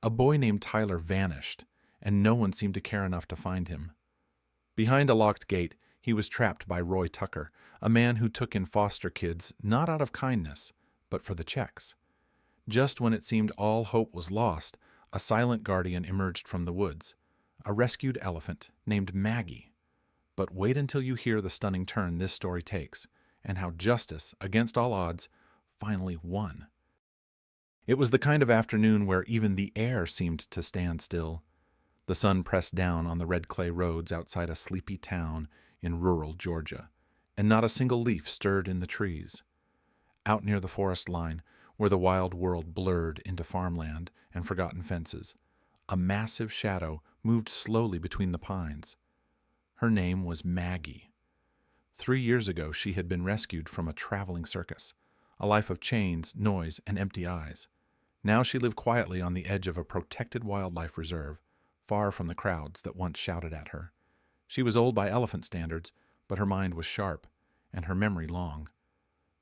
A boy named Tyler vanished, and no one seemed to care enough to find him. Behind a locked gate, he was trapped by Roy Tucker, a man who took in foster kids not out of kindness, but for the checks. Just when it seemed all hope was lost, a silent guardian emerged from the woods, a rescued elephant named Maggie. But wait until you hear the stunning turn this story takes, and how justice, against all odds, finally won. It was the kind of afternoon where even the air seemed to stand still. The sun pressed down on the red clay roads outside a sleepy town in rural Georgia, and not a single leaf stirred in the trees. Out near the forest line, where the wild world blurred into farmland and forgotten fences, a massive shadow moved slowly between the pines. Her name was Maggie. 3 years ago she had been rescued from a traveling circus, a life of chains, noise, and empty eyes. Now she lived quietly on the edge of a protected wildlife reserve, far from the crowds that once shouted at her. She was old by elephant standards, but her mind was sharp, and her memory long.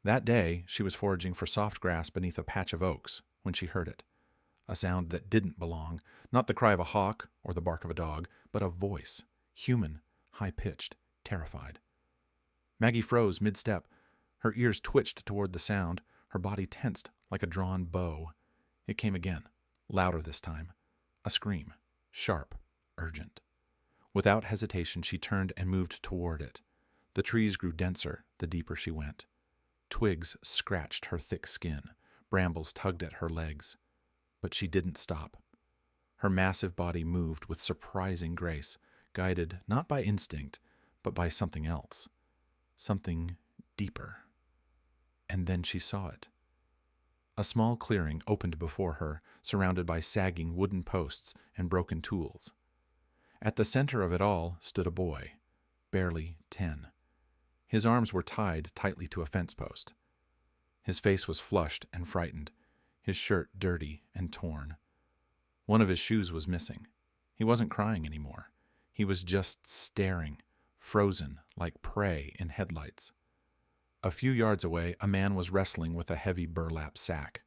That day, she was foraging for soft grass beneath a patch of oaks when she heard it. A sound that didn't belong, not the cry of a hawk or the bark of a dog, but a voice, human, high-pitched, terrified. Maggie froze mid-step. Her ears twitched toward the sound, her body tensed like a drawn bow. It came again, louder this time. A scream, sharp, urgent. Without hesitation, she turned and moved toward it. The trees grew denser the deeper she went. Twigs scratched her thick skin. Brambles tugged at her legs. But she didn't stop. Her massive body moved with surprising grace, guided not by instinct, but by something else. Something deeper. And then she saw it. A small clearing opened before her, surrounded by sagging wooden posts and broken tools. At the center of it all stood a boy, barely 10. His arms were tied tightly to a fence post. His face was flushed and frightened, his shirt dirty and torn. One of his shoes was missing. He wasn't crying anymore. He was just staring, frozen like prey in headlights. A few yards away, a man was wrestling with a heavy burlap sack,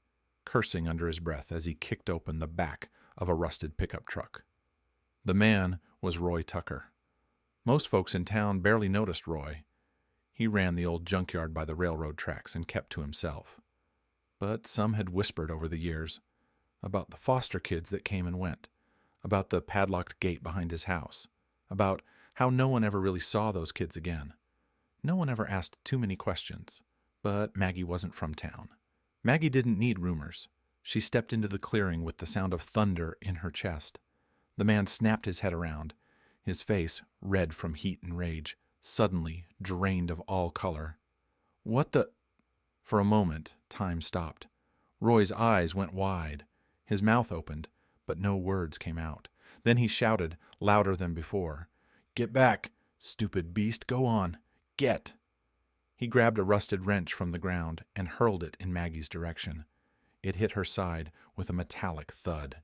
cursing under his breath as he kicked open the back of a rusted pickup truck. The man was Roy Tucker. Most folks in town barely noticed Roy. He ran the old junkyard by the railroad tracks and kept to himself. But some had whispered over the years about the foster kids that came and went, about the padlocked gate behind his house, about how no one ever really saw those kids again. No one ever asked too many questions, but Maggie wasn't from town. Maggie didn't need rumors. She stepped into the clearing with the sound of thunder in her chest. The man snapped his head around, his face, red from heat and rage, suddenly drained of all color. What the... For a moment, time stopped. Roy's eyes went wide. His mouth opened, but no words came out. Then he shouted, louder than before, "Get back! Stupid beast, go on! Get!" He grabbed a rusted wrench from the ground and hurled it in Maggie's direction. It hit her side with a metallic thud.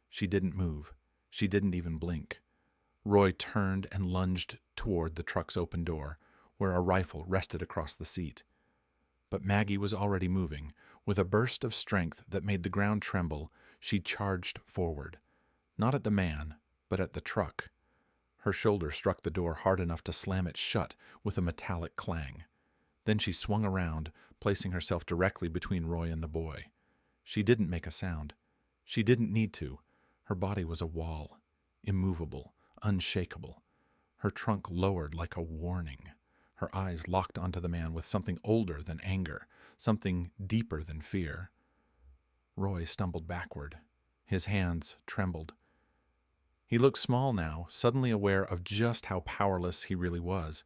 She didn't move. She didn't even blink. Roy turned and lunged toward the truck's open door, where a rifle rested across the seat. But Maggie was already moving. With a burst of strength that made the ground tremble, she charged forward. Not at the man, but at the truck. Her shoulder struck the door hard enough to slam it shut with a metallic clang. Then she swung around, placing herself directly between Roy and the boy. She didn't make a sound. She didn't need to. Her body was a wall, immovable, unshakable. Her trunk lowered like a warning. Her eyes locked onto the man with something older than anger, something deeper than fear. Roy stumbled backward. His hands trembled. He looked small now, suddenly aware of just how powerless he really was,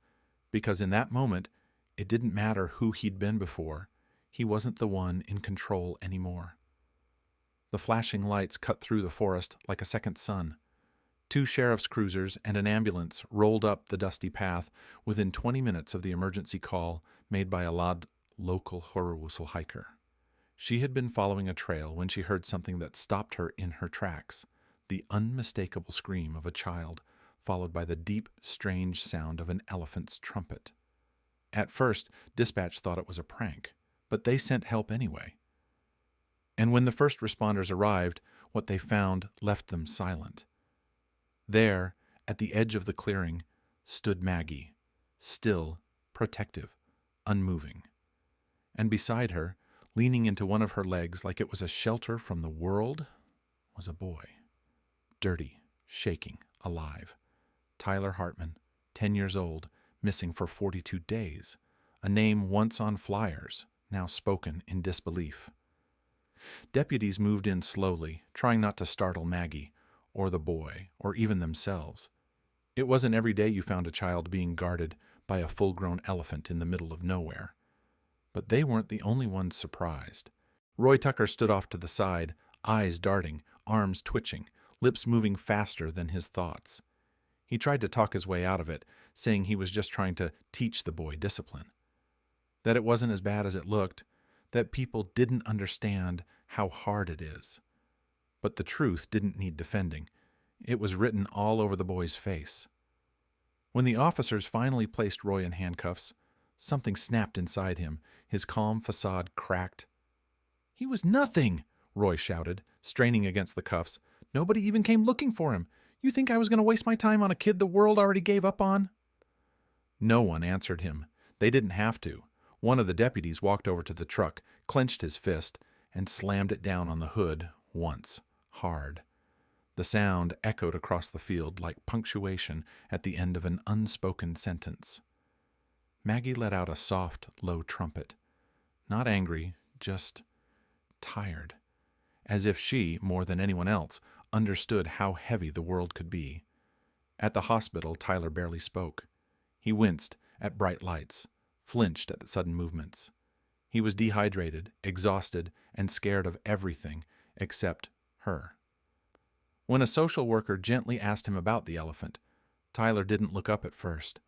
because in that moment, it didn't matter who he'd been before. He wasn't the one in control anymore. The flashing lights cut through the forest like a second sun. 2 sheriff's cruisers and an ambulance rolled up the dusty path within 20 minutes of the emergency call made by a local Horrorwhistle hiker. She had been following a trail when she heard something that stopped her in her tracks, the unmistakable scream of a child, followed by the deep, strange sound of an elephant's trumpet. At first, dispatch thought it was a prank, but they sent help anyway. And when the first responders arrived, What they found left them silent. There, at the edge of the clearing, stood Maggie, still, protective, unmoving. And beside her, leaning into one of her legs like it was a shelter from the world, was a boy. Dirty, shaking, alive. Tyler Hartman, 10 years old, missing for 42 days. A name once on flyers, now spoken in disbelief. Deputies moved in slowly, trying not to startle Maggie, or the boy, or even themselves. It wasn't every day you found a child being guarded by a full-grown elephant in the middle of nowhere. But they weren't the only ones surprised. Roy Tucker stood off to the side, eyes darting, arms twitching, lips moving faster than his thoughts. He tried to talk his way out of it, saying he was just trying to teach the boy discipline. That it wasn't as bad as it looked, that people didn't understand how hard it is. But the truth didn't need defending. It was written all over the boy's face. When the officers finally placed Roy in handcuffs, something snapped inside him. His calm facade cracked. "He was nothing," Roy shouted, straining against the cuffs. "Nobody even came looking for him. You think I was going to waste my time on a kid the world already gave up on?" No one answered him. They didn't have to. One of the deputies walked over to the truck, clenched his fist, and slammed it down on the hood once, hard. The sound echoed across the field like punctuation at the end of an unspoken sentence. Maggie let out a soft, low trumpet. Not angry, just tired. As if she, more than anyone else, understood how heavy the world could be. At the hospital, Tyler barely spoke. He winced at bright lights, flinched at the sudden movements. He was dehydrated, exhausted, and scared of everything except her. When a social worker gently asked him about the elephant, Tyler didn't look up at first,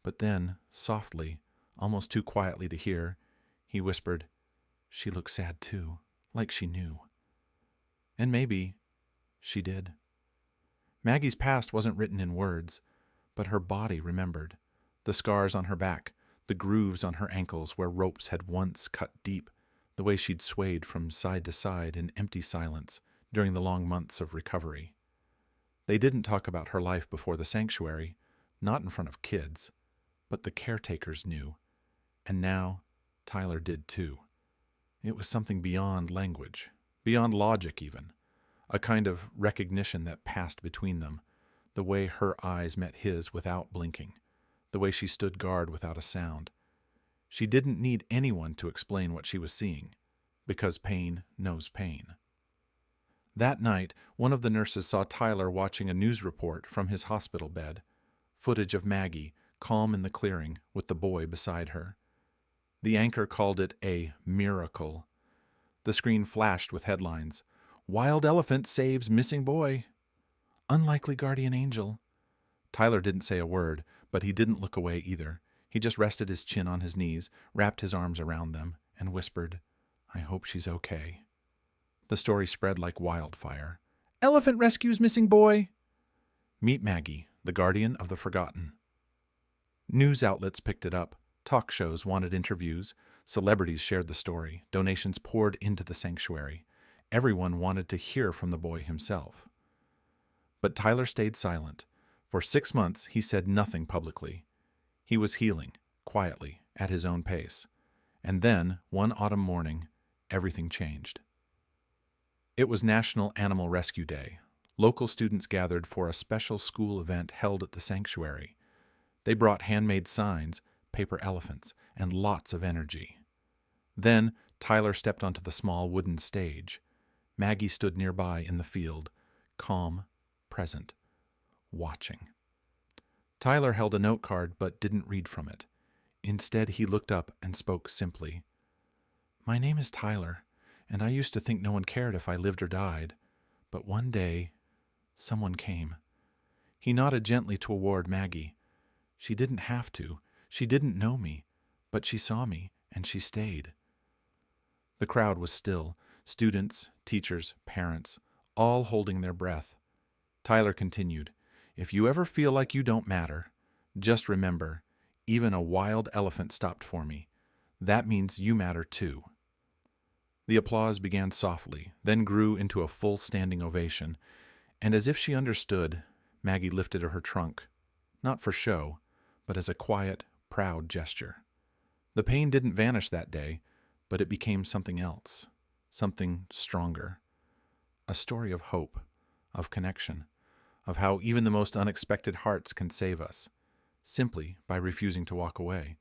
but then, softly, almost too quietly to hear, he whispered, "She looked sad too, like she knew." And maybe she did. Maggie's past wasn't written in words, but her body remembered. The scars on her back, the grooves on her ankles where ropes had once cut deep, the way she'd swayed from side to side in empty silence during the long months of recovery. They didn't talk about her life before the sanctuary, not in front of kids, but the caretakers knew. And now Tyler did too. It was something beyond language, beyond logic even, a kind of recognition that passed between them, the way her eyes met his without blinking, the way she stood guard without a sound. She didn't need anyone to explain what she was seeing, because pain knows pain. That night, one of the nurses saw Tyler watching a news report from his hospital bed, footage of Maggie, calm in the clearing, with the boy beside her. The anchor called it a miracle. The screen flashed with headlines. "Wild elephant saves missing boy." "Unlikely guardian angel." Tyler didn't say a word, but he didn't look away either. He just rested his chin on his knees, wrapped his arms around them, and whispered, "I hope she's okay." The story spread like wildfire. "Elephant rescues missing boy." Meet Maggie, the guardian of the forgotten. News outlets picked it up. Talk shows wanted interviews. Celebrities shared the story. Donations poured into the sanctuary. Everyone wanted to hear from the boy himself. But Tyler stayed silent. For 6 months, he said nothing publicly. He was healing, quietly, at his own pace. And then, one autumn morning, everything changed. It was National Animal Rescue Day. Local students gathered for a special school event held at the sanctuary. They brought handmade signs, paper elephants, and lots of energy. Then Tyler stepped onto the small wooden stage. Maggie stood nearby in the field, calm, present, watching. Tyler held a note card but didn't read from it. Instead, he looked up and spoke simply. "My name is Tyler, and I used to think no one cared if I lived or died. But one day, someone came." He nodded gently toward Maggie. She didn't have to. She didn't know me, but she saw me, and she stayed. The crowd was still, students, teachers, parents, all holding their breath. Tyler continued, "If you ever feel like you don't matter, just remember, even a wild elephant stopped for me. That means you matter too." The applause began softly, then grew into a full standing ovation, and as if she understood, Maggie lifted her trunk, not for show, but as a quiet, proud gesture. The pain didn't vanish that day, but it became something else, something stronger. A story of hope, of connection, of how even the most unexpected hearts can save us, simply by refusing to walk away.